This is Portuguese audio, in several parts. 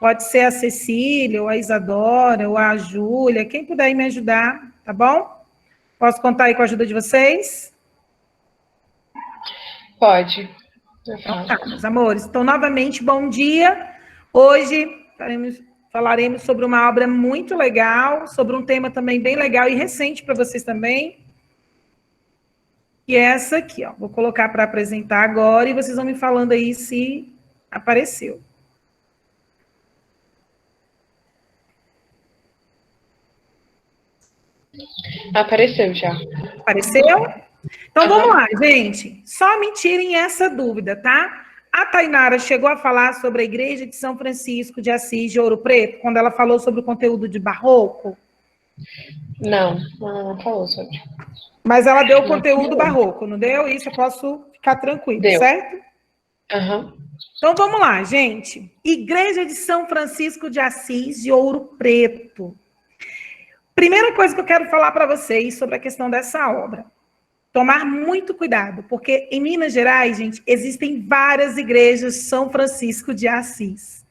Pode ser a Cecília, ou a Isadora, ou a Júlia, quem puder aí me ajudar, tá bom? Posso contar aí com a ajuda de vocês? Pode. Então tá, meus amores. Então, novamente, bom dia. Hoje falaremos sobre uma obra muito legal, sobre um tema também bem legal e recente para vocês também, que é essa aqui, ó. Vou colocar para apresentar agora e vocês vão me falando aí se apareceu. Apareceu já. Apareceu? Então, vamos lá, gente. Só me tirem essa dúvida, tá? A Tainara chegou a falar sobre a Igreja de São Francisco de Assis de Ouro Preto, quando ela falou sobre o conteúdo de barroco? Não falou sobre. Mas ela deu o conteúdo barroco, não deu? Isso eu posso ficar tranquilo, Deu. certo? Uhum. Então, vamos lá, gente. Igreja de São Francisco de Assis de Ouro Preto. Primeira coisa que eu quero falar para vocês sobre a questão dessa obra. Tomar muito cuidado, porque em Minas Gerais, gente, existem várias igrejas de São Francisco de Assis.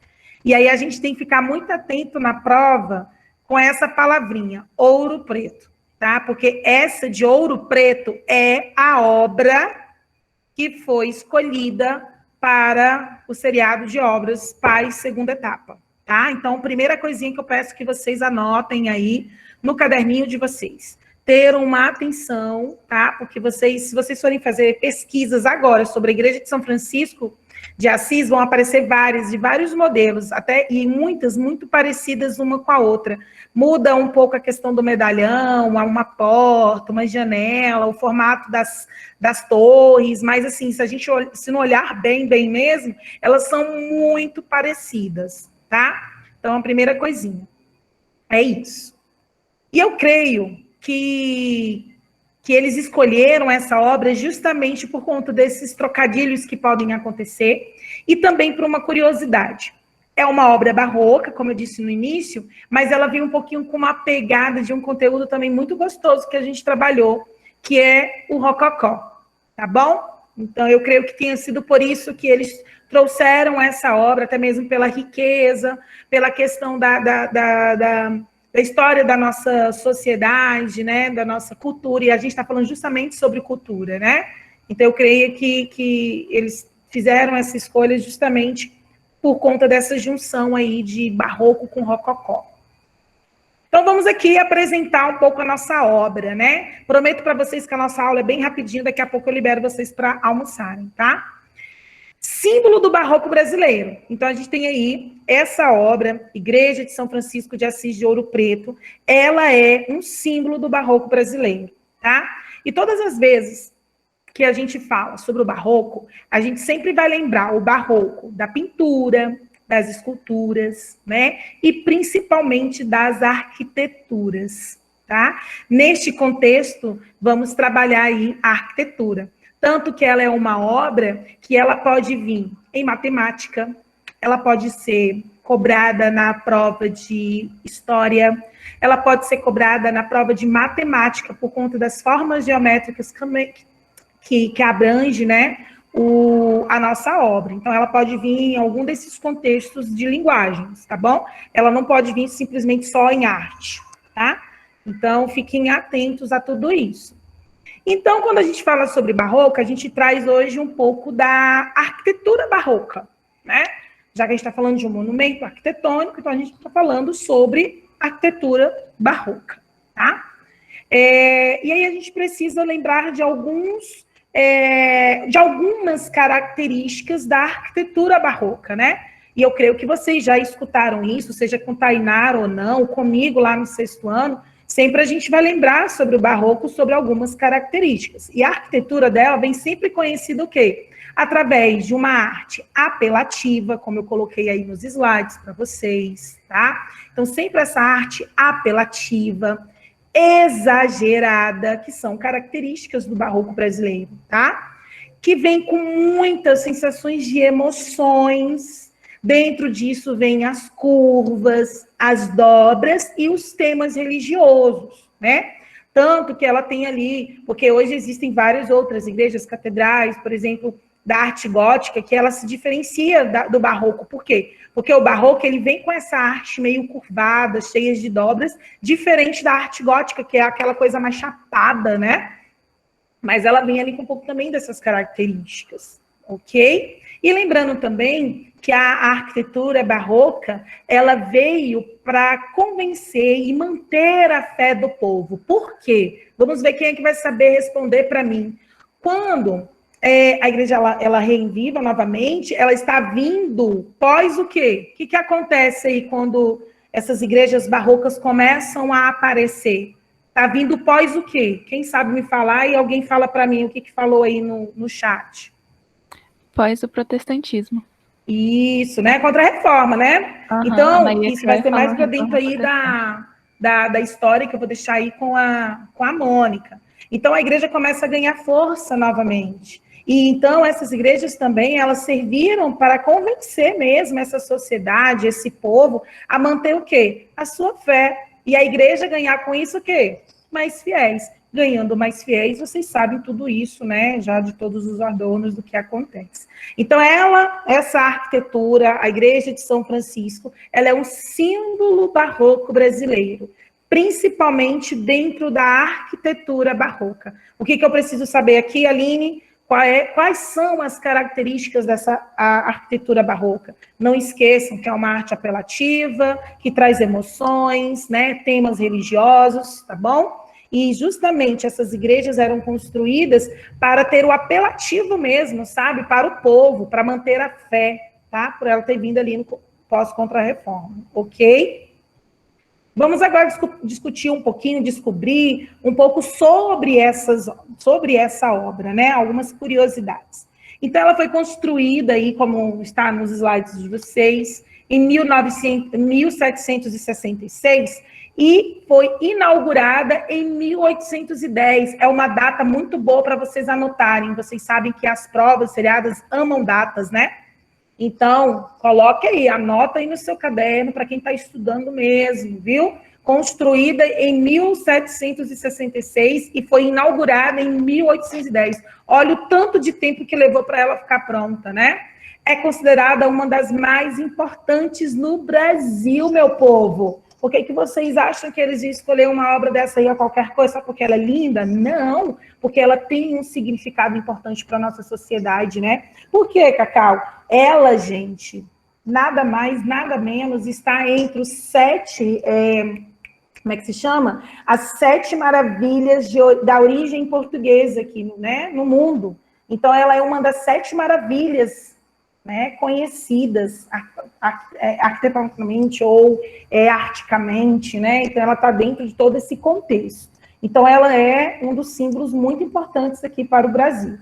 E aí a gente tem que ficar muito atento na prova com essa palavrinha, Ouro Preto, tá? Porque essa de Ouro Preto é a obra que foi escolhida para o seriado de obras Paz, segunda etapa, tá? Então, primeira coisinha que eu peço que vocês anotem aí no caderninho de vocês. Ter uma atenção, tá? Porque vocês, se vocês forem fazer pesquisas agora sobre a Igreja de São Francisco de Assis, vão aparecer várias, de vários modelos, até e muitas muito parecidas uma com a outra. Muda um pouco a questão do medalhão, uma porta, uma janela, o formato das torres, mas assim, se a gente se não olhar bem mesmo, elas são muito parecidas, tá? Então, a primeira coisinha é isso. E eu creio que eles escolheram essa obra justamente por conta desses trocadilhos que podem acontecer e também por uma curiosidade. É uma obra barroca, como eu disse no início, mas ela vem um pouquinho com uma pegada de um conteúdo também muito gostoso que a gente trabalhou, que é o rococó, tá bom? Então, eu creio que tenha sido por isso que eles trouxeram essa obra, até mesmo pela riqueza, pela questão da história da nossa sociedade, né, da nossa cultura, e a gente está falando justamente sobre cultura, né? Então, eu creio que eles fizeram essa escolha justamente por conta dessa junção aí de barroco com rococó. Então, vamos aqui apresentar um pouco a nossa obra, né? Prometo para vocês que a nossa aula é bem rapidinho, daqui a pouco eu libero vocês para almoçarem, tá? Símbolo do barroco brasileiro. Então, a gente tem aí essa obra, Igreja de São Francisco de Assis de Ouro Preto, ela é um símbolo do barroco brasileiro, tá? E todas as vezes que a gente fala sobre o barroco, a gente sempre vai lembrar o barroco da pintura, das esculturas, né? E principalmente das arquiteturas, tá? Neste contexto, vamos trabalhar aí a arquitetura. Tanto que ela é uma obra que ela pode vir em matemática, ela pode ser cobrada na prova de história, ela pode ser cobrada na prova de matemática por conta das formas geométricas que abrange, né, a nossa obra. Então, ela pode vir em algum desses contextos de linguagens, tá bom? Ela não pode vir simplesmente só em arte, tá? Então, fiquem atentos a tudo isso. Então, quando a gente fala sobre barroco, a gente traz hoje um pouco da arquitetura barroca, né? Já que a gente está falando de um monumento arquitetônico, então a gente está falando sobre arquitetura barroca, tá? E aí a gente precisa lembrar de algumas características da arquitetura barroca, né? E eu creio que vocês já escutaram isso, seja com Tainara ou não, comigo lá no 6º ano, sempre a gente vai lembrar sobre o barroco, sobre algumas características. E a arquitetura dela vem sempre conhecida o quê? Através de uma arte apelativa, como eu coloquei aí nos slides para vocês, tá? Então, sempre essa arte apelativa, exagerada, que são características do barroco brasileiro, tá? Que vem com muitas sensações de emoções. Dentro disso vem as curvas, as dobras e os temas religiosos, né? Tanto que ela tem ali, porque hoje existem várias outras igrejas, catedrais, por exemplo, da arte gótica, que ela se diferencia do barroco. Por quê? Porque o barroco, ele vem com essa arte meio curvada, cheia de dobras, diferente da arte gótica, que é aquela coisa mais chapada, né? Mas ela vem ali com um pouco também dessas características, ok? E lembrando também que a arquitetura barroca, ela veio para convencer e manter a fé do povo. Por quê? Vamos ver quem é que vai saber responder para mim. Quando a igreja ela reviva novamente, ela está vindo pós o quê? O que acontece aí quando essas igrejas barrocas começam a aparecer? Está vindo pós o quê? Quem sabe me falar e alguém fala para mim o que falou aí no chat. Pós o protestantismo. Isso, né? Contra a reforma, né? Uhum, então, isso vai ser mais para dentro aí reforma da história que eu vou deixar aí com a Mônica. Então, a igreja começa a ganhar força novamente. E então, essas igrejas também, elas serviram para convencer mesmo essa sociedade, esse povo, a manter o quê? A sua fé. E a igreja ganhar com isso o quê? Mais fiéis. Ganhando mais fiéis, vocês sabem tudo isso, né? Já de todos os adornos do que acontece. Então, essa arquitetura, a igreja de São Francisco, ela é um símbolo barroco brasileiro, principalmente dentro da arquitetura barroca. O que eu preciso saber aqui, Aline? Quais são as características dessa arquitetura barroca? Não esqueçam que é uma arte apelativa, que traz emoções, né? Temas religiosos, tá bom? E justamente essas igrejas eram construídas para ter o apelativo mesmo, sabe? Para o povo, para manter a fé, tá? Por ela ter vindo ali no pós-contra-reforma, ok? Vamos agora discutir um pouquinho, descobrir um pouco sobre essa obra, né? Algumas curiosidades. Então, ela foi construída aí, como está nos slides de vocês, em 1766, e foi inaugurada em 1810. É uma data muito boa para vocês anotarem. Vocês sabem que as provas seriadas amam datas, né? Então, coloque aí, anota aí no seu caderno para quem está estudando mesmo, viu? Construída em 1766 e foi inaugurada em 1810. Olha o tanto de tempo que levou para ela ficar pronta, né? É considerada uma das mais importantes no Brasil, meu povo. Por que vocês acham que eles iam escolher uma obra dessa aí a qualquer coisa só porque ela é linda? Não, porque ela tem um significado importante para a nossa sociedade, né? Por quê, Cacau? Ela, gente, nada mais, nada menos, está entre os 7... como é que se chama? As 7 maravilhas da origem portuguesa aqui, né, no mundo. Então, ela é uma das 7 maravilhas, né, conhecidas arquitetonicamente ou articamente, né? Então, ela está dentro de todo esse contexto. Então, ela é um dos símbolos muito importantes aqui para o Brasil.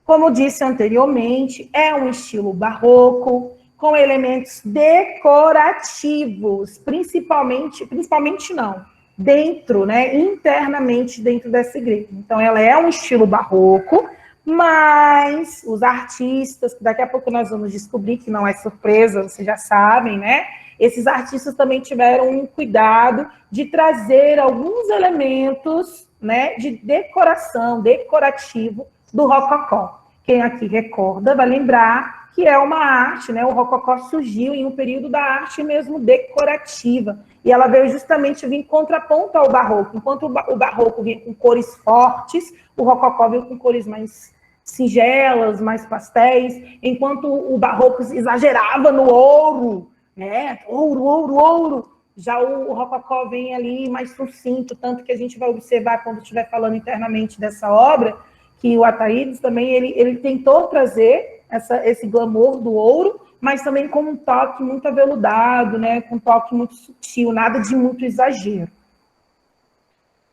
Como disse anteriormente, é um estilo barroco, com elementos decorativos, principalmente não, dentro, né, internamente dentro dessa igreja. Então, ela é um estilo barroco, mas os artistas, que daqui a pouco nós vamos descobrir, que não é surpresa, vocês já sabem, né? Esses artistas também tiveram um cuidado de trazer alguns elementos, né, de decorativo do rococó. Quem aqui recorda vai lembrar que é uma arte, né? O rococó surgiu em um período da arte mesmo decorativa, e ela veio justamente vir em contraponto ao barroco. Enquanto o barroco vinha com cores fortes, o rococó veio com cores mais singelas, mais pastéis, enquanto o barroco exagerava no ouro, né? Ouro. Já o rococó vem ali mais sucinto, tanto que a gente vai observar quando estiver falando internamente dessa obra, que o Ataídes também, ele tentou trazer esse glamour do ouro, mas também com um toque muito aveludado, né? Com um toque muito sutil, nada de muito exagero.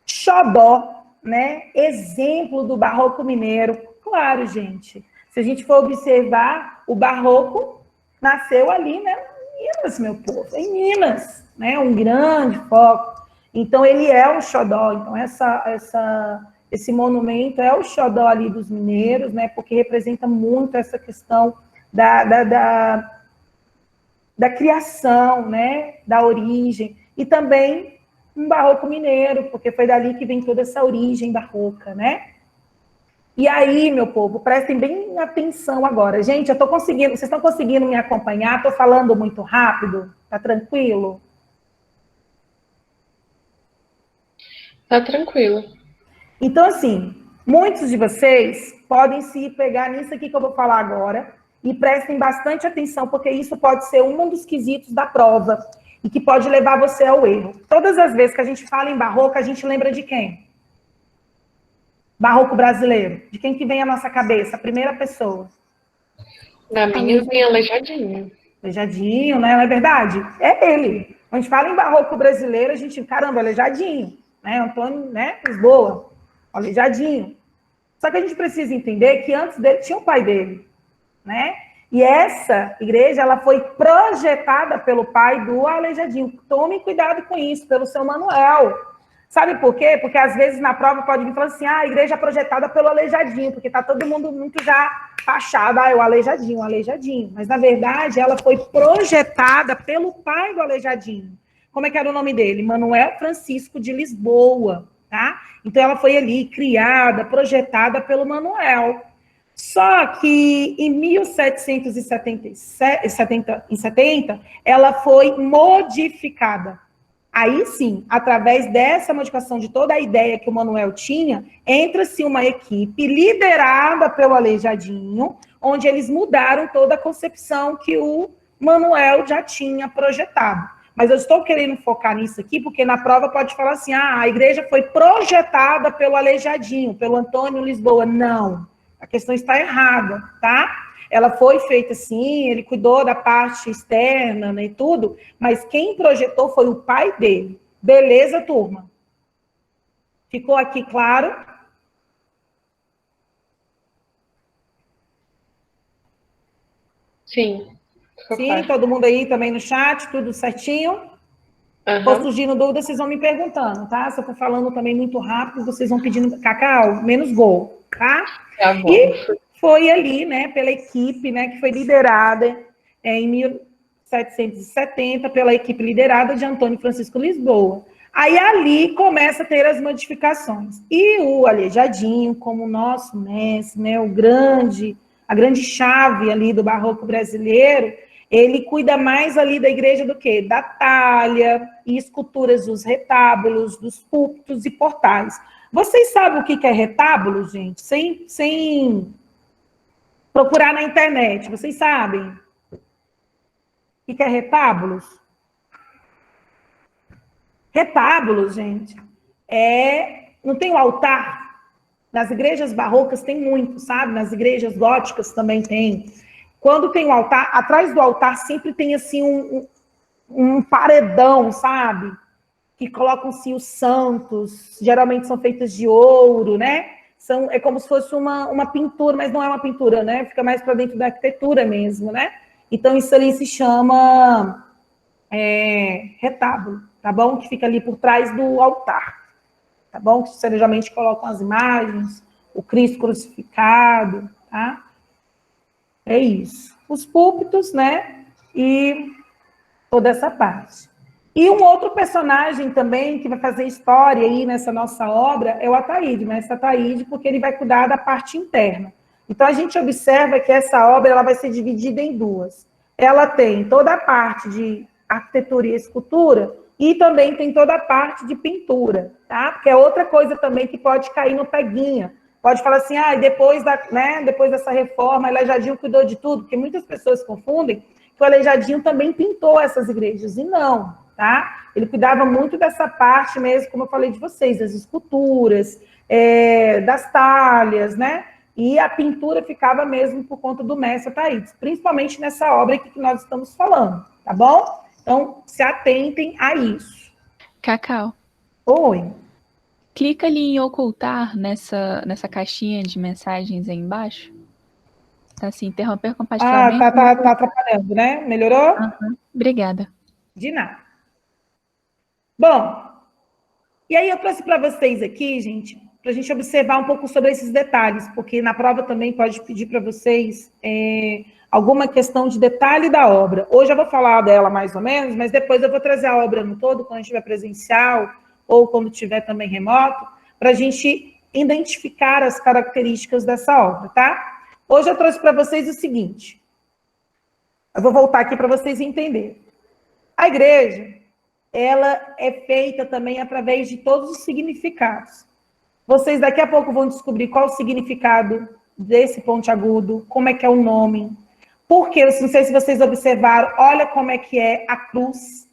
Xodó, né? Exemplo do barroco mineiro. Claro, gente, se a gente for observar, o barroco nasceu ali, né? Em Minas, meu povo, em Minas, né? Um grande foco. Então, ele é um xodó. Então, esse monumento é o xodó ali dos mineiros, né? Porque representa muito essa questão da criação, né? Da origem. E também um barroco mineiro, porque foi dali que vem toda essa origem barroca, né? E aí, meu povo, prestem bem atenção agora. Gente, eu tô conseguindo, vocês estão conseguindo me acompanhar? Estou falando muito rápido? Tá tranquilo? Tá tranquilo. Então, assim, muitos de vocês podem se pegar nisso aqui que eu vou falar agora e prestem bastante atenção, porque isso pode ser um dos quesitos da prova e que pode levar você ao erro. Todas as vezes que a gente fala em barroco, a gente lembra de quem? Barroco brasileiro. De quem que vem à nossa cabeça? A primeira pessoa. Na minha vem Aleijadinho. Aleijadinho, né? Não é verdade? É ele. Quando a gente fala em barroco brasileiro, a gente, caramba, Aleijadinho, né? Antônio, né? Lisboa, Aleijadinho. Só que a gente precisa entender que antes dele tinha o pai dele, né? E essa igreja, ela foi projetada pelo pai do Aleijadinho. Tome cuidado com isso, pelo seu Manuel. Sabe por quê? Porque às vezes na prova pode vir falando assim, a igreja é projetada pelo Aleijadinho, porque tá todo mundo muito já fachado, o Aleijadinho, o Aleijadinho. Mas na verdade ela foi projetada pelo pai do Aleijadinho. Como é que era o nome dele? Manuel Francisco de Lisboa, tá? Então ela foi ali criada, projetada pelo Manuel. Só que em 1770, ela foi modificada. Aí sim, através dessa modificação de toda a ideia que o Manuel tinha, entra-se uma equipe liderada pelo Aleijadinho, onde eles mudaram toda a concepção que o Manuel já tinha projetado. Mas eu estou querendo focar nisso aqui, porque na prova pode falar assim, a igreja foi projetada pelo Aleijadinho, pelo Antônio Lisboa. Não, a questão está errada, tá? Ela foi feita assim, ele cuidou da parte externa, né, e tudo, mas quem projetou foi o pai dele. Beleza, turma? Ficou aqui claro? Sim. Sim, Claro. todo mundo aí também no chat, tudo certinho? For surgindo dúvida, vocês vão me perguntando, tá? Se eu for falando também muito rápido, vocês vão pedindo, Cacau, menos gol, tá? Tá bom. E foi ali, né, pela equipe, né, que foi liderada em 1770, pela equipe liderada de Antônio Francisco Lisboa. Aí ali começa a ter as modificações. E o Aleijadinho, como nosso mestre, né, a grande chave ali do barroco brasileiro, ele cuida mais ali da igreja do quê? Da talha e esculturas dos retábulos, dos púlpitos e portais. Vocês sabem o que é retábulo, gente? Sem procurar na internet. Vocês sabem o que é retábulos? Retábulos, gente, não tem o altar. Nas igrejas barrocas tem muito, sabe? Nas igrejas góticas também tem. Quando tem o altar, atrás do altar sempre tem assim um paredão, sabe? Que colocam-se os santos, geralmente são feitas de ouro, né? É como se fosse uma pintura, mas não é uma pintura, né? Fica mais para dentro da arquitetura mesmo, né? Então, isso ali se chama retábulo, tá bom? Que fica ali por trás do altar, tá bom? Que geralmente colocam as imagens, o Cristo crucificado, tá? É isso. Os púlpitos, né? E toda essa parte. E um outro personagem também que vai fazer história aí nessa nossa obra é o Ataíde, mestre Ataíde, porque ele vai cuidar da parte interna. Então, a gente observa que essa obra ela vai ser dividida em duas. Ela tem toda a parte de arquitetura e escultura e também tem toda a parte de pintura, tá? Porque é outra coisa também que pode cair no peguinha. Pode falar assim, depois dessa reforma, Aleijadinho cuidou de tudo, porque muitas pessoas confundem que o Aleijadinho também pintou essas igrejas, e não, tá? Ele cuidava muito dessa parte mesmo, como eu falei de vocês, das esculturas, das talhas, né? E a pintura ficava mesmo por conta do mestre Ataídes, principalmente nessa obra aqui que nós estamos falando, tá bom? Então, se atentem a isso. Cacau. Oi. Clica ali em ocultar nessa caixinha de mensagens aí embaixo. Tá assim, interromper compartilhamento. Tá atrapalhando, né? Melhorou? Obrigada. De nada. Bom, e aí eu trouxe para vocês aqui, gente, para a gente observar um pouco sobre esses detalhes, porque na prova também pode pedir para vocês alguma questão de detalhe da obra. Hoje eu vou falar dela mais ou menos, mas depois eu vou trazer a obra no todo, quando estiver presencial ou quando estiver também remoto, para a gente identificar as características dessa obra, tá? Hoje eu trouxe para vocês o seguinte. Eu vou voltar aqui para vocês entenderem. A igreja, ela é feita também através de todos os significados. Vocês daqui a pouco vão descobrir qual o significado desse pontiagudo, como é que é o nome. Porque, não sei se vocês observaram, olha como é que é a cruz.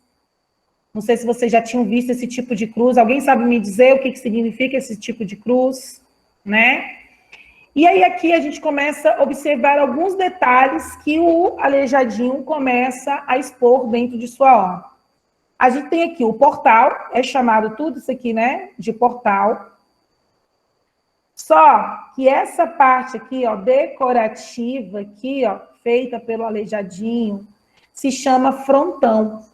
Não sei se vocês já tinham visto esse tipo de cruz. Alguém sabe me dizer o que significa esse tipo de cruz? Né? E aí aqui a gente começa a observar alguns detalhes que o Aleijadinho começa a expor dentro de sua obra. A gente tem aqui o portal, é chamado tudo isso aqui, né, de portal. Só que essa parte aqui, ó, decorativa aqui, ó, feita pelo Aleijadinho, se chama frontão.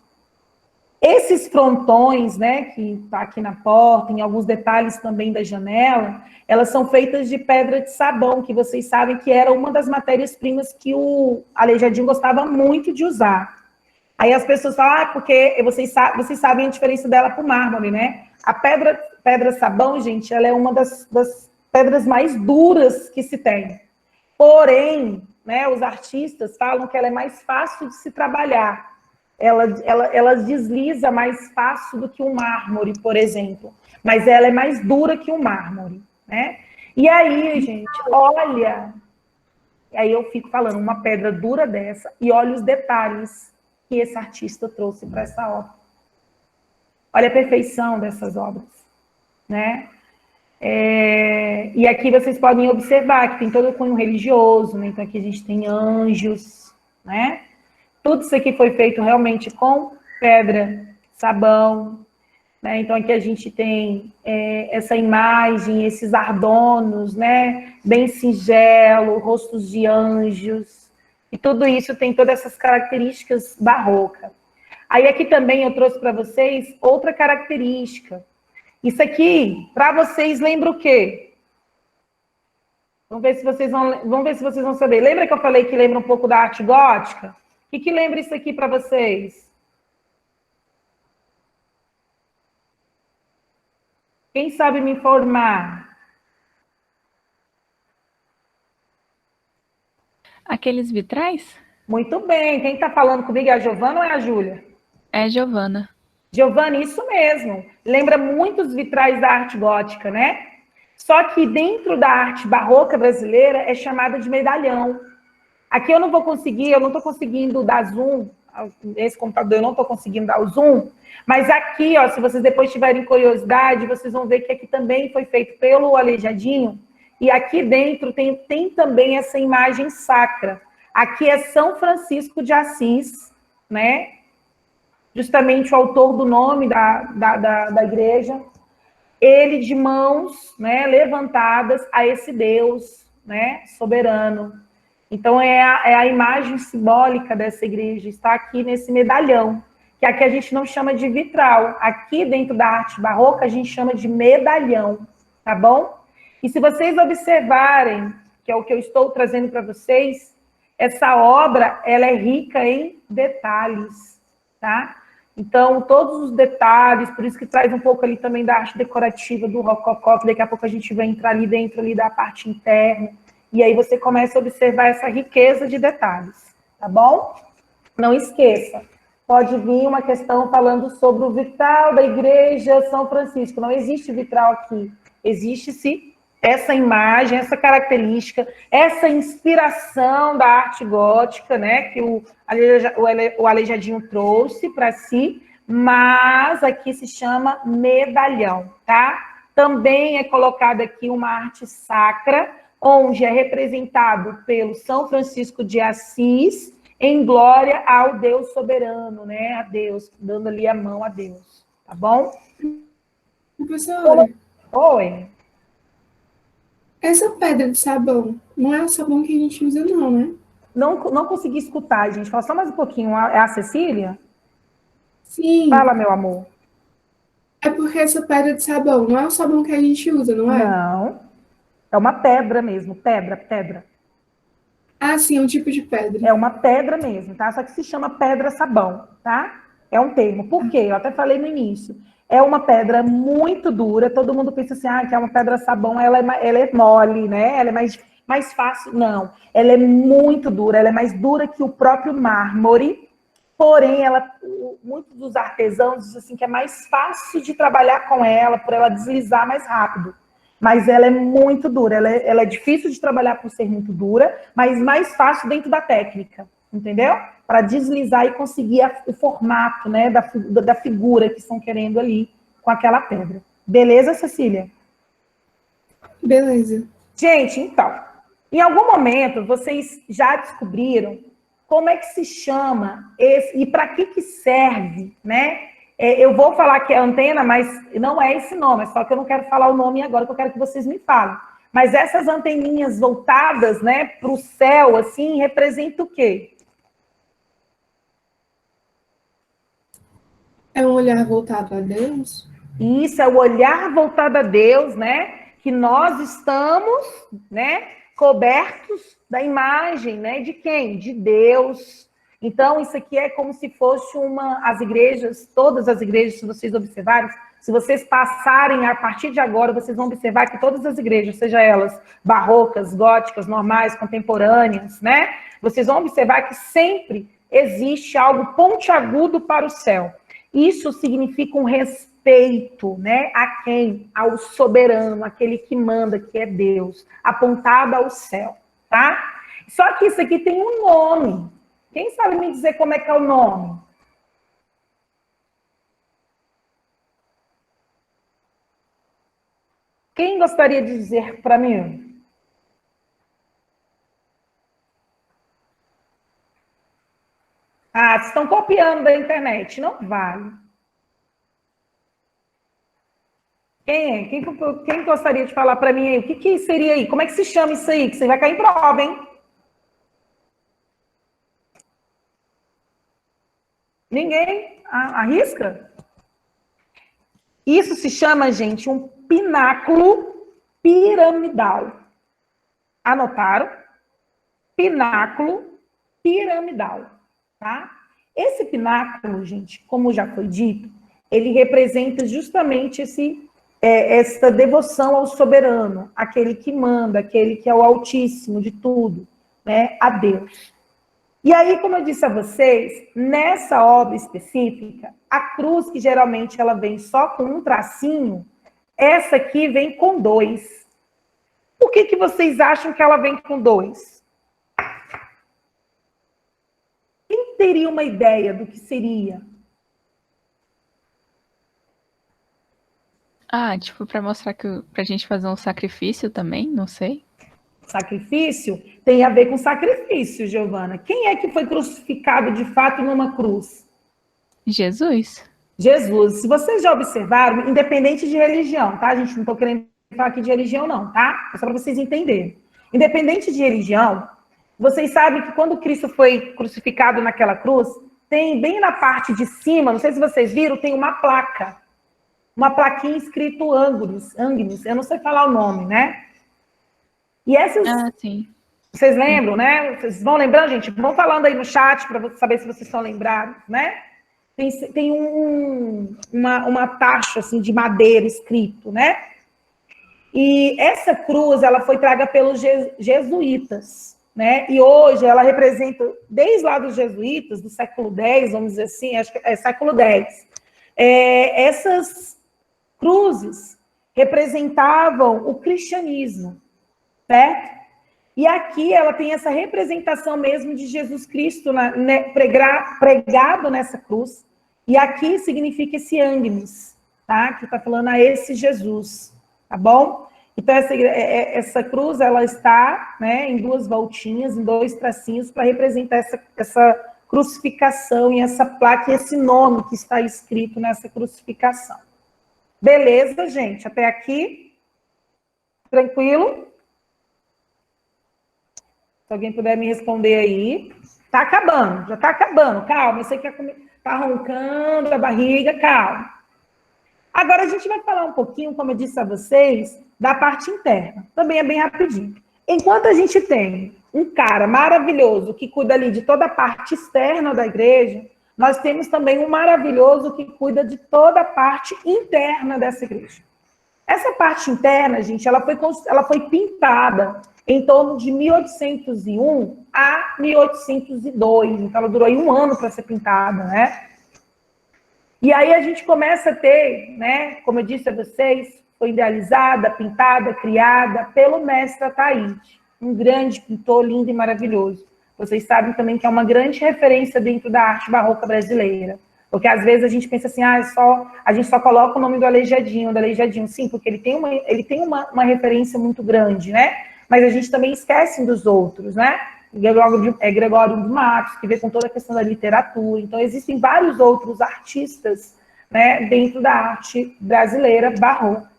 Esses frontões, né, que tá aqui na porta, em alguns detalhes também da janela, elas são feitas de pedra de sabão, que vocês sabem que era uma das matérias-primas que o Aleijadinho gostava muito de usar. Aí as pessoas falam, porque vocês sabem a diferença dela para o mármore, né? A pedra sabão, gente, ela é uma das pedras mais duras que se tem. Porém, né, os artistas falam que ela é mais fácil de se trabalhar. Ela desliza mais fácil do que o mármore, por exemplo. Mas ela é mais dura que o mármore, né? E aí, gente, olha... Aí eu fico falando, uma pedra dura dessa, e olha os detalhes que esse artista trouxe para essa obra. Olha a perfeição dessas obras, né? E aqui vocês podem observar que tem todo o cunho religioso, né? Então aqui a gente tem anjos, né? Tudo isso aqui foi feito realmente com pedra, sabão, né? Então aqui a gente tem essa imagem, esses ardonos, né? Bem singelo, rostos de anjos, e tudo isso tem todas essas características barrocas. Aí aqui também eu trouxe para vocês outra característica. Isso aqui, para vocês, lembra o quê? Vamos ver se vocês vão saber. Lembra que eu falei que lembra um pouco da arte gótica? O que lembra isso aqui para vocês? Quem sabe me informar? Aqueles vitrais? Muito bem. Quem está falando comigo é a Giovana ou é a Júlia? É, Giovana. Giovana, isso mesmo. Lembra muitos vitrais da arte gótica, né? Só que dentro da arte barroca brasileira é chamada de medalhão. Aqui eu não estou conseguindo dar zoom, esse computador eu não estou conseguindo dar o zoom, mas aqui, ó, se vocês depois tiverem curiosidade, vocês vão ver que aqui também foi feito pelo Aleijadinho, e aqui dentro tem também essa imagem sacra. Aqui é São Francisco de Assis, né? Justamente o autor do nome da igreja, ele de mãos, né, levantadas a esse Deus, né, soberano. Então, é a imagem simbólica dessa igreja, está aqui nesse medalhão, que aqui a gente não chama de vitral. Aqui, dentro da arte barroca, a gente chama de medalhão, tá bom? E se vocês observarem, que é o que eu estou trazendo para vocês, essa obra, ela é rica em detalhes, tá? Então, todos os detalhes, por isso que traz um pouco ali também da arte decorativa do rococó, que daqui a pouco a gente vai entrar ali dentro ali da parte interna. E aí você começa a observar essa riqueza de detalhes, tá bom? Não esqueça, pode vir uma questão falando sobre o vitral da igreja São Francisco. Não existe vitral aqui. Existe-se essa imagem, essa característica, essa inspiração da arte gótica, né, que o Aleijadinho trouxe para si, mas aqui se chama medalhão, tá? Também é colocada aqui uma arte sacra, onde é representado pelo São Francisco de Assis, em glória ao Deus soberano, né? A Deus, dando ali a mão a Deus, tá bom? Professora, Oi. essa pedra de sabão, não é o sabão que a gente usa, não, né? Não consegui escutar, gente. Fala só mais um pouquinho. É a Cecília? Sim, Fala, meu amor. é porque essa pedra de sabão não é o sabão que a gente usa, não é? Não. É uma pedra mesmo. Pedra. Ah, sim, é um tipo de pedra. É uma pedra mesmo, tá? Só que se chama pedra-sabão, tá? É um termo. Por quê? Eu até falei no início. É uma pedra muito dura. Todo mundo pensa assim, que é uma pedra sabão, ela é mole, né? Ela é mais fácil. Não, ela é muito dura. Ela é mais dura que o próprio mármore. Porém, muitos dos artesãos dizem assim que é mais fácil de trabalhar com ela, por ela deslizar mais rápido. Mas ela é muito dura. Ela é difícil de trabalhar por ser muito dura, mas mais fácil dentro da técnica, entendeu? Para deslizar e conseguir o formato, né, da figura que estão querendo ali com aquela pedra. Beleza, Cecília? Beleza. Gente, então, em algum momento vocês já descobriram como é que se chama esse e para que serve, né? Eu vou falar que é antena, mas não é esse nome, é só que eu não quero falar o nome agora, que eu quero que vocês me falem. Mas essas anteninhas voltadas, né, para o céu, assim, representam o quê? É um olhar voltado a Deus? Isso é o olhar voltado a Deus, né? Que nós estamos, né, cobertos da imagem, né? De quem? De Deus. Então, isso aqui é como se fosse as igrejas, todas as igrejas, se vocês observarem, se vocês passarem a partir de agora, vocês vão observar que todas as igrejas, seja elas barrocas, góticas, normais, contemporâneas, né? Vocês vão observar que sempre existe algo pontiagudo para o céu. Isso significa um respeito, né? A quem? Ao soberano, aquele que manda, que é Deus, apontado ao céu, tá? Só que isso aqui tem um nome. Quem sabe me dizer como é que é o nome? Quem gostaria de dizer para mim? Vocês estão copiando da internet. Não vale. Quem gostaria de falar para mim aí? O que seria aí? Como é que se chama isso aí? Que você vai cair em prova, hein? Ninguém arrisca? Isso se chama, gente, um pináculo piramidal. Anotaram? Pináculo piramidal, tá? Esse pináculo, gente, como já foi dito, ele representa justamente essa devoção ao soberano, aquele que manda, aquele que é o altíssimo de tudo, né? A Deus. E aí, como eu disse a vocês, nessa obra específica, a cruz, que geralmente ela vem só com um tracinho, essa aqui vem com 2. Por que vocês acham que ela vem com 2? Quem teria uma ideia do que seria? Tipo, para mostrar pra gente fazer um sacrifício também, não sei. Sacrifício tem a ver com sacrifício, Giovana. Quem é que foi crucificado de fato numa cruz? Jesus. Jesus. Se vocês já observaram, independente de religião, tá, gente? Não estou querendo falar aqui de religião, não, tá? É só para vocês entenderem. Independente de religião, vocês sabem que quando Cristo foi crucificado naquela cruz, tem bem na parte de cima, não sei se vocês viram, tem uma placa. Uma plaquinha escrito Agnes, eu não sei falar o nome, né? E essas... sim. Vocês lembram, né? Vocês vão lembrando, gente? Vão falando aí no chat para saber se vocês estão lembrados, né? Tem uma taxa assim, de madeira escrito, né? E essa cruz, ela foi traga pelos jesuítas, né? E hoje ela representa, desde lá dos jesuítas, do século X, vamos dizer assim, acho que é século X, essas cruzes representavam o cristianismo, certo? E aqui ela tem essa representação mesmo de Jesus Cristo pregado nessa cruz. E aqui significa esse Agnes, tá? Que está falando a esse Jesus, tá bom? Então, essa cruz, ela está, né, em 2 voltinhas, em 2 tracinhos, para representar essa crucificação e essa placa e esse nome que está escrito nessa crucificação. Beleza, gente? Até aqui? Tranquilo? Se alguém puder me responder aí. Tá acabando, já tá acabando. Calma, eu sei que tá roncando a barriga, calma. Agora a gente vai falar um pouquinho, como eu disse a vocês, da parte interna. Também é bem rapidinho. Enquanto a gente tem um cara maravilhoso que cuida ali de toda a parte externa da igreja, nós temos também um maravilhoso que cuida de toda a parte interna dessa igreja. Essa parte interna, gente, ela foi pintada em torno de 1801 a 1802. Então, ela durou aí um ano para ser pintada, né? E aí a gente começa a ter, né, como eu disse a vocês, foi idealizada, pintada, criada pelo mestre Ataíde, um grande pintor lindo e maravilhoso. Vocês sabem também que é uma grande referência dentro da arte barroca brasileira. Porque às vezes a gente pensa assim, a gente só coloca o nome do Aleijadinho. Sim, porque ele tem uma referência muito grande, né? Mas a gente também esquece dos outros, né? Gregório de Matos, que vê com toda a questão da literatura. Então, existem vários outros artistas, né, dentro da arte brasileira barroca.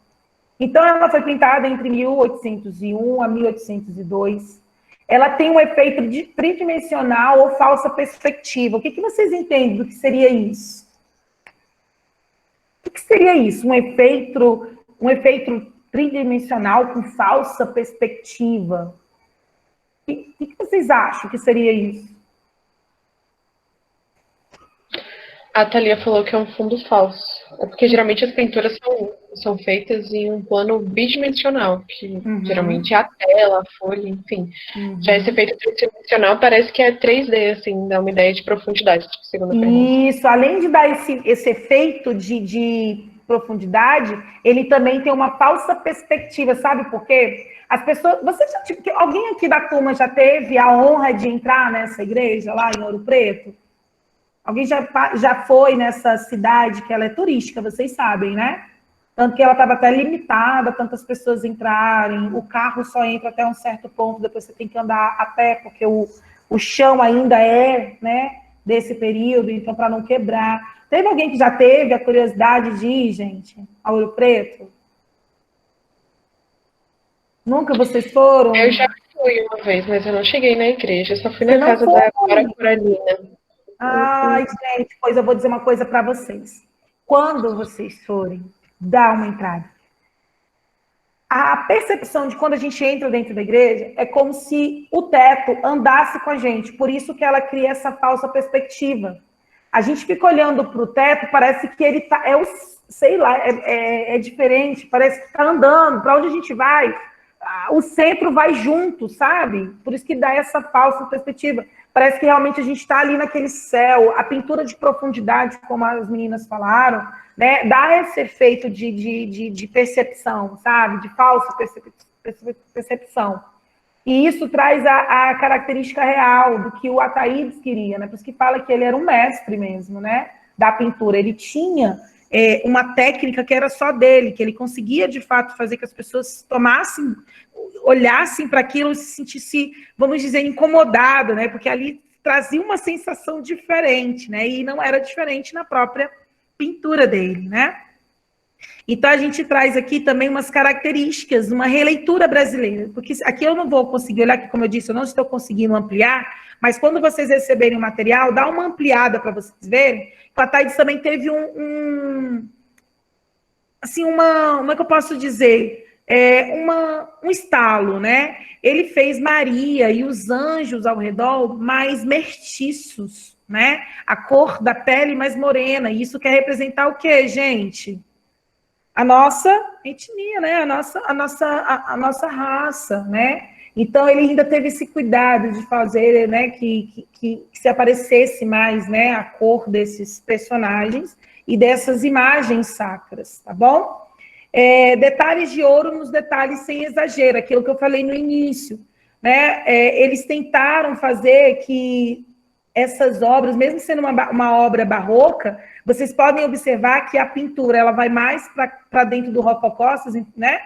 Então, ela foi pintada entre 1801 a 1802. Ela tem um efeito tridimensional ou falsa perspectiva. O que vocês entendem do que seria isso? O que seria isso? Um efeito tridimensional com falsa perspectiva. O que vocês acham que seria isso? A Thalia falou que é um fundo falso. É porque geralmente as pinturas são feitas em um plano bidimensional, que geralmente é a tela, a folha, enfim. Já esse efeito tridimensional parece que é 3D, assim, dá uma ideia de profundidade, tipo, segundo a pergunta. Isso, além de dar esse efeito de profundidade, ele também tem uma falsa perspectiva, sabe por quê? As pessoas, alguém aqui da turma já teve a honra de entrar nessa igreja lá em Ouro Preto? Alguém já foi nessa cidade que ela é turística, vocês sabem, né? Tanto que ela estava até limitada, tantas pessoas entrarem, o carro só entra até um certo ponto, depois você tem que andar a pé, porque o chão ainda é, né, desse período, então para não quebrar. Teve alguém que já teve a curiosidade de ir, gente, a Ouro Preto? Nunca vocês foram? Eu já fui uma vez, mas eu não cheguei na igreja, eu só fui Você na não casa foi? da Cora Coralina. Ai, gente, pois eu vou dizer uma coisa para vocês. Quando vocês forem, dá uma entrada. A percepção de quando a gente entra dentro da igreja é como se o teto andasse com a gente. Por isso que ela cria essa falsa perspectiva. A gente fica olhando para o teto, parece que ele tá, sei lá, é diferente, parece que está andando. Para onde a gente vai, o centro vai junto, sabe? Por isso que dá essa falsa perspectiva. Parece que realmente a gente está ali naquele céu. A pintura de profundidade, como as meninas falaram, né, dá esse efeito de percepção, sabe? De falsa percepção. E isso traz a característica real do que o Ataídes queria, né? Por isso que fala que ele era um mestre mesmo, né? Da pintura. Ele tinha uma técnica que era só dele, que ele conseguia, de fato, fazer que as pessoas tomassem, olhassem para aquilo e se sentissem, vamos dizer, incomodado, né? Porque ali trazia uma sensação diferente, né? E não era diferente na própria pintura dele, né? Então, a gente traz aqui também umas características, uma releitura brasileira, porque aqui eu não vou conseguir olhar, que como eu disse, eu não estou conseguindo ampliar, mas quando vocês receberem o material, dá uma ampliada para vocês verem. O Ataídes também teve como é que eu posso dizer? Um estalo, né? Ele fez Maria e os anjos ao redor mais mestiços, né? A cor da pele mais morena, e isso quer representar o quê, gente? A nossa etnia, né? A nossa raça, né? Então, ele ainda teve esse cuidado de fazer, né, que se aparecesse mais, né, a cor desses personagens e dessas imagens sacras, tá bom? Detalhes de ouro nos detalhes sem exagero, aquilo que eu falei no início, né? Eles tentaram fazer que essas obras, mesmo sendo uma obra barroca, vocês podem observar que a pintura ela vai mais para dentro do rococó, né?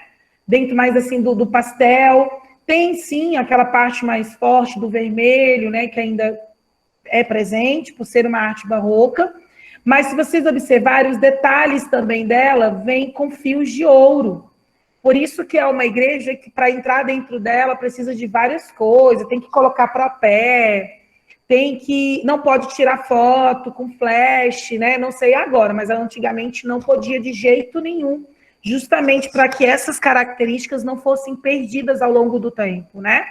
Dentro mais assim do pastel. Tem sim aquela parte mais forte do vermelho, né? Que ainda é presente por ser uma arte barroca. Mas se vocês observarem, os detalhes também dela vêm com fios de ouro. Por isso que é uma igreja que, para entrar dentro dela, precisa de várias coisas. Tem que colocar para pé, não pode tirar foto com flash, né? Não sei agora, mas antigamente não podia de jeito nenhum, justamente para que essas características não fossem perdidas ao longo do tempo, né?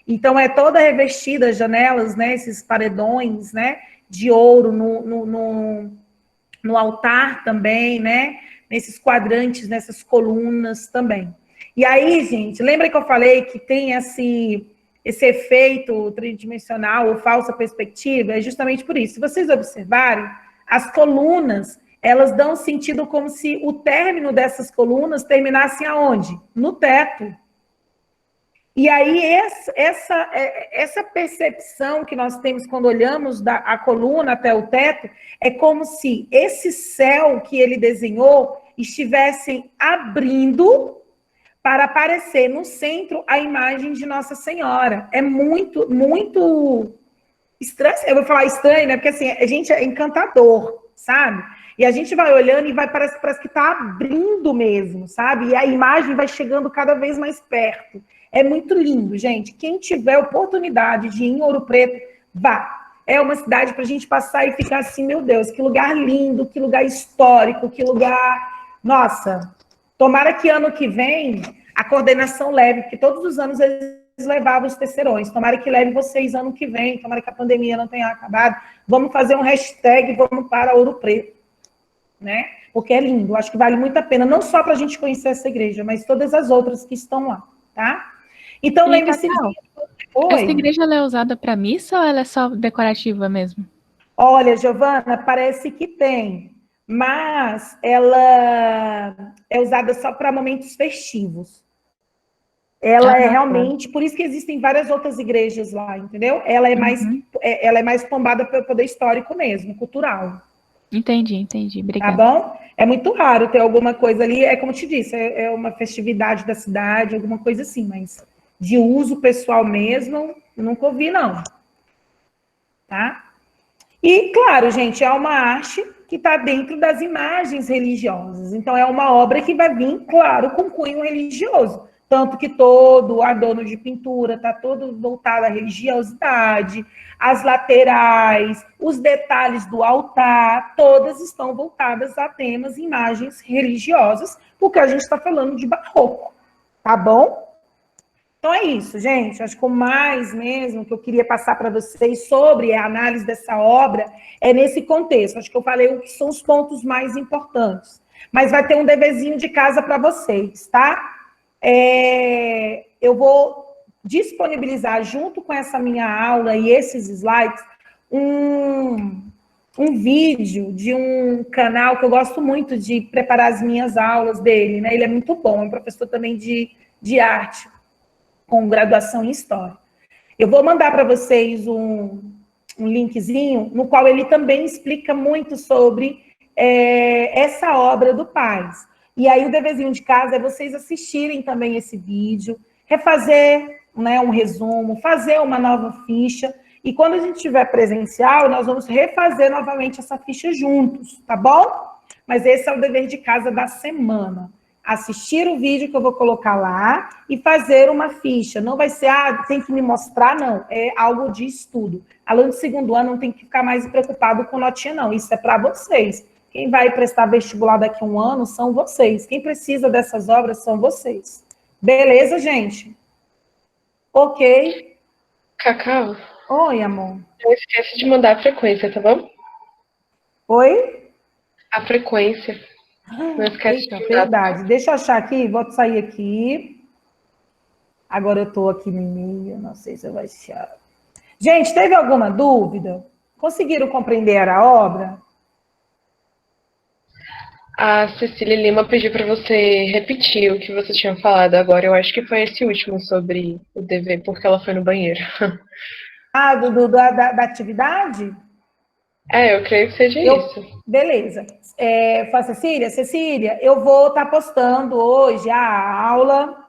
Então, é toda revestida, as janelas, né? Esses paredões, né? de ouro no altar também, né? Nesses quadrantes, nessas colunas também. E aí, gente, lembra que eu falei que tem esse efeito tridimensional ou falsa perspectiva? É justamente por isso. Se vocês observarem, as colunas, elas dão sentido como se o término dessas colunas terminasse aonde? No teto. E aí, essa percepção que nós temos quando olhamos a coluna até o teto, é como se esse céu que ele desenhou estivessem abrindo para aparecer no centro a imagem de Nossa Senhora. É muito, muito estranho. Eu vou falar estranho, né? Porque assim, a gente é encantador, sabe? E a gente vai olhando e parece que está abrindo mesmo, sabe? E a imagem vai chegando cada vez mais perto. É muito lindo, gente. Quem tiver oportunidade de ir em Ouro Preto, vá. É uma cidade para a gente passar e ficar assim, meu Deus, que lugar lindo, que lugar histórico, que lugar... Nossa, tomara que ano que vem a coordenação leve, porque todos os anos eles levavam os terceirões. Tomara que leve vocês ano que vem, tomara que a pandemia não tenha acabado. Vamos fazer um hashtag, vamos para Ouro Preto, né? Porque é lindo, acho que vale muito a pena, não só para a gente conhecer essa igreja, mas todas as outras que estão lá, tá? Então, lembre-se disso. Essa igreja ela é usada para missa ou ela é só decorativa mesmo? Olha, Giovana, parece que tem, mas ela é usada só para momentos festivos. Ela é realmente, por isso que existem várias outras igrejas lá, entendeu? Ela é mais tombada pelo poder histórico mesmo, cultural. Entendi, obrigada. Tá bom? É muito raro ter alguma coisa ali, é como eu te disse, é uma festividade da cidade, alguma coisa assim, mas de uso pessoal mesmo, nunca ouvi, não. Tá? E, claro, gente, é uma arte que está dentro das imagens religiosas. Então, é uma obra que vai vir, claro, com cunho religioso. Tanto que todo o adorno de pintura está todo voltado à religiosidade, as laterais, os detalhes do altar, todas estão voltadas a temas, imagens religiosas, porque a gente está falando de barroco, tá bom? Então é isso, gente. Acho que o mais mesmo que eu queria passar para vocês sobre a análise dessa obra é nesse contexto. Acho que eu falei o que são os pontos mais importantes. Mas vai ter um deverzinho de casa para vocês, tá? Eu vou disponibilizar, junto com essa minha aula e esses slides, um vídeo de um canal que eu gosto muito de preparar as minhas aulas dele, né? Ele é muito bom, é um professor também de arte, com graduação em História. Eu vou mandar para vocês um linkzinho, no qual ele também explica muito sobre essa obra do Paz. E aí o deverzinho de casa é vocês assistirem também esse vídeo, refazer, né, um resumo, fazer uma nova ficha, e quando a gente tiver presencial, nós vamos refazer novamente essa ficha juntos, tá bom? Mas esse é o dever de casa da semana. Assistir o vídeo que eu vou colocar lá e fazer uma ficha. Não vai ser, tem que me mostrar, não. É algo de estudo. Aluno de segundo ano não tem que ficar mais preocupado com notinha, não. Isso é para vocês. Quem vai prestar vestibular daqui a um ano são vocês. Quem precisa dessas obras são vocês. Beleza, gente? Ok. Cacau? Oi, amor. Não esquece de mandar a frequência, tá bom? Oi? A frequência. Não esquece de mandar. Verdade. Deixa eu achar aqui, vou sair aqui. Agora eu estou aqui no e-mail, não sei se eu vou achar. Gente, teve alguma dúvida? Conseguiram compreender a obra? A Cecília Lima pediu para você repetir o que você tinha falado agora. Eu acho que foi esse último sobre o dever, porque ela foi no banheiro. Da atividade? Eu creio que seja isso. Beleza. Fala, Cecília, eu vou estar postando hoje a aula.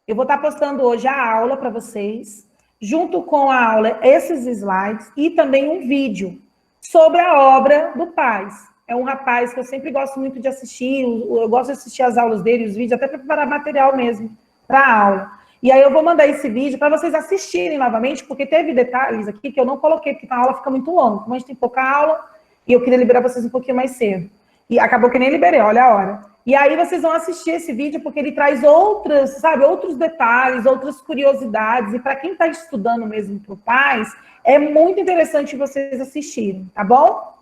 Eu vou estar postando hoje a aula para vocês, junto com a aula, esses slides, e também um vídeo sobre a obra do Paz. É um rapaz que eu sempre gosto muito de assistir, eu gosto de assistir as aulas dele, os vídeos, até para preparar material mesmo para a aula. E aí eu vou mandar esse vídeo para vocês assistirem novamente, porque teve detalhes aqui que eu não coloquei, porque a aula fica muito longa. Como a gente tem pouca aula, e eu queria liberar vocês um pouquinho mais cedo. E acabou que nem liberei, olha a hora. E aí vocês vão assistir esse vídeo porque ele traz outras, sabe, outros detalhes, outras curiosidades. E para quem está estudando mesmo para o pais, é muito interessante vocês assistirem, tá bom?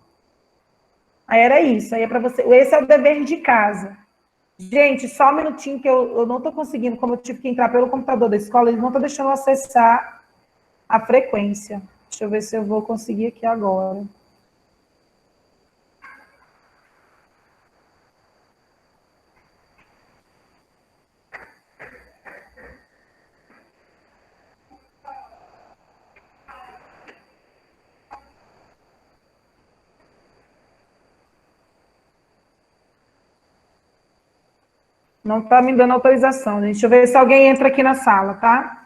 Aí era isso, aí é para você. Esse é o dever de casa. Gente, só um minutinho que eu não estou conseguindo, como eu tive que entrar pelo computador da escola, eles não estão deixando eu acessar a frequência. Deixa eu ver se eu vou conseguir aqui agora. Não está me dando autorização, gente. Deixa eu ver se alguém entra aqui na sala, tá?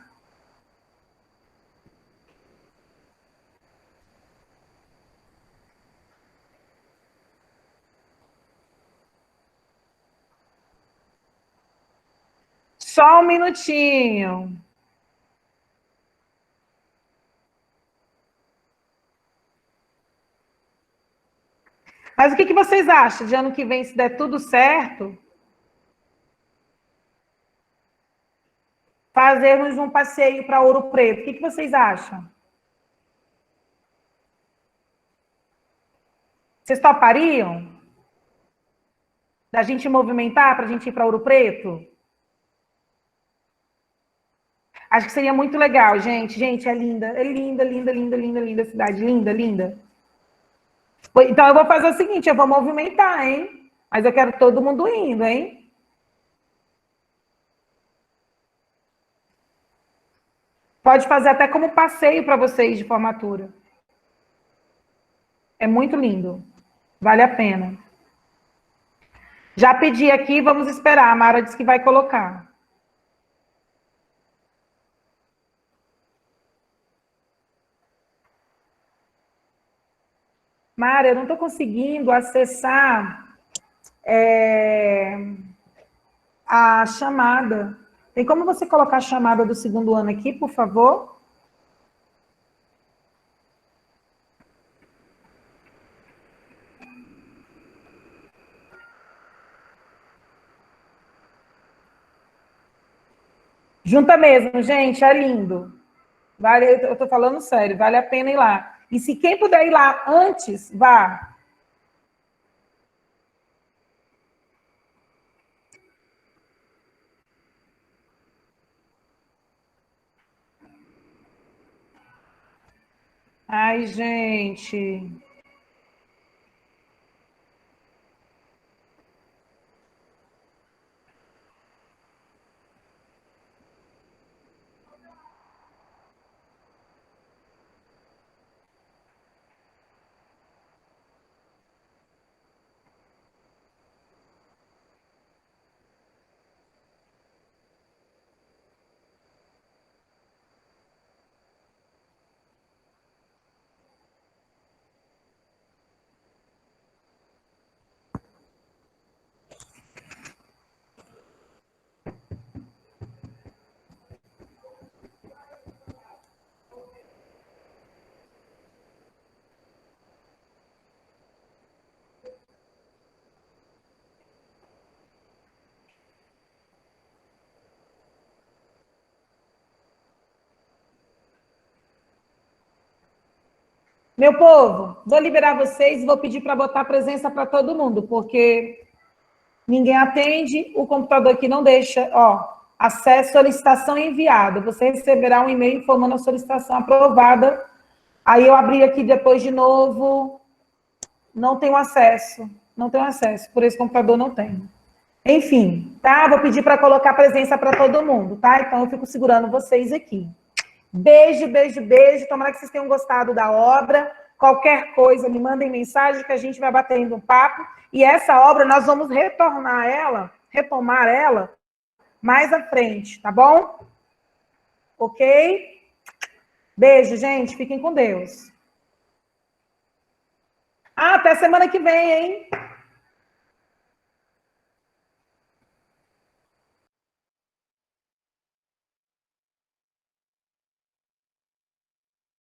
Só um minutinho. Mas o que vocês acham de ano que vem, se der tudo certo, fazermos um passeio para Ouro Preto? O que vocês acham? Vocês topariam? Da gente movimentar para a gente ir para Ouro Preto? Acho que seria muito legal, gente. Gente, é linda, linda, linda, linda a cidade. Linda, linda. Então, eu vou fazer o seguinte, eu vou movimentar, hein? Mas eu quero todo mundo indo, hein? Pode fazer até como passeio para vocês de formatura. É muito lindo. Vale a pena. Já pedi aqui, vamos esperar. A Mara disse que vai colocar. Mara, eu não estou conseguindo acessar a chamada. Tem como você colocar a chamada do segundo ano aqui, por favor? Junta mesmo, gente, é lindo. Vale, eu estou falando sério, vale a pena ir lá. E se quem puder ir lá antes, vá. Ai, gente. Meu povo, vou liberar vocês e vou pedir para botar presença para todo mundo, porque ninguém atende, o computador aqui não deixa, ó, acesso, solicitação enviada. Você receberá um e-mail informando a solicitação aprovada. Aí eu abri aqui depois de novo, não tenho acesso, por esse computador não tenho. Enfim, tá? Vou pedir para colocar presença para todo mundo, tá? Então eu fico segurando vocês aqui. Beijo, beijo, beijo. Tomara que vocês tenham gostado da obra. Qualquer coisa, me mandem mensagem que a gente vai batendo um papo. E essa obra, nós vamos retomar ela mais à frente, tá bom? Ok? Beijo, gente. Fiquem com Deus. Ah, até semana que vem, hein?